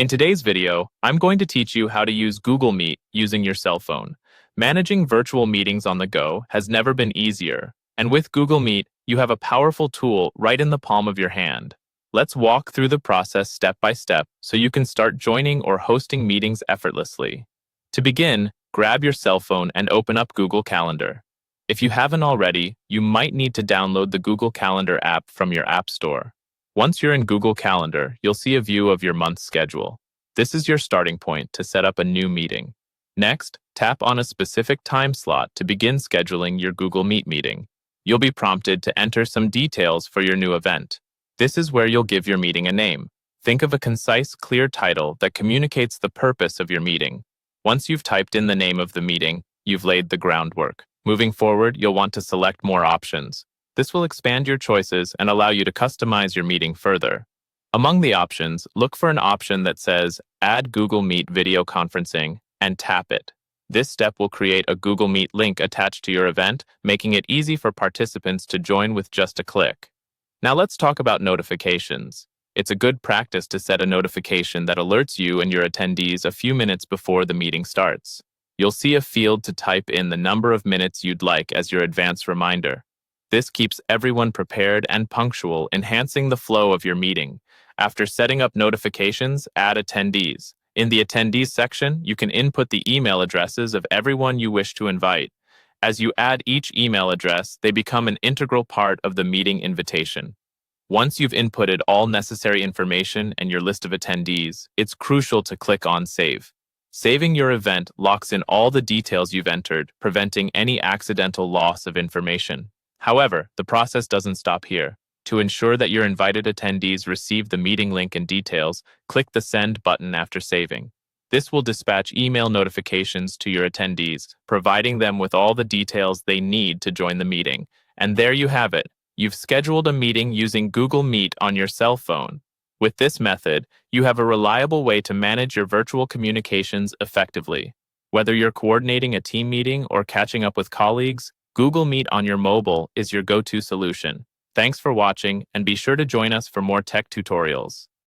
In today's video, I'm going to teach you how to use Google Meet using your cell phone. Managing virtual meetings on the go has never been easier, and with Google Meet, you have a powerful tool right in the palm of your hand. Let's walk through the process step by step so you can start joining or hosting meetings effortlessly. To begin, grab your cell phone and open up Google Calendar. If you haven't already, you might need to download the Google Calendar app from your App Store. Once you're in Google Calendar, you'll see a view of your month's schedule. This is your starting point to set up a new meeting. Next, tap on a specific time slot to begin scheduling your Google Meet meeting. You'll be prompted to enter some details for your new event. This is where you'll give your meeting a name. Think of a concise, clear title that communicates the purpose of your meeting. Once you've typed in the name of the meeting, you've laid the groundwork. Moving forward, you'll want to select more options. This will expand your choices and allow you to customize your meeting further. Among the options, look for an option that says Add Google Meet Video Conferencing and tap it. This step will create a Google Meet link attached to your event, making it easy for participants to join with just a click. Now let's talk about notifications. It's a good practice to set a notification that alerts you and your attendees a few minutes before the meeting starts. You'll see a field to type in the number of minutes you'd like as your advance reminder. This keeps everyone prepared and punctual, enhancing the flow of your meeting. After setting up notifications, add attendees. In the attendees section, you can input the email addresses of everyone you wish to invite. As you add each email address, they become an integral part of the meeting invitation. Once you've inputted all necessary information and your list of attendees, it's crucial to click on Save. Saving your event locks in all the details you've entered, preventing any accidental loss of information. However, the process doesn't stop here. To ensure that your invited attendees receive the meeting link and details, click the Send button after saving. This will dispatch email notifications to your attendees, providing them with all the details they need to join the meeting. And there you have it. You've scheduled a meeting using Google Meet on your cell phone. With this method, you have a reliable way to manage your virtual communications effectively. Whether you're coordinating a team meeting or catching up with colleagues, Google Meet on your mobile is your go-to solution. Thanks for watching, and be sure to join us for more tech tutorials.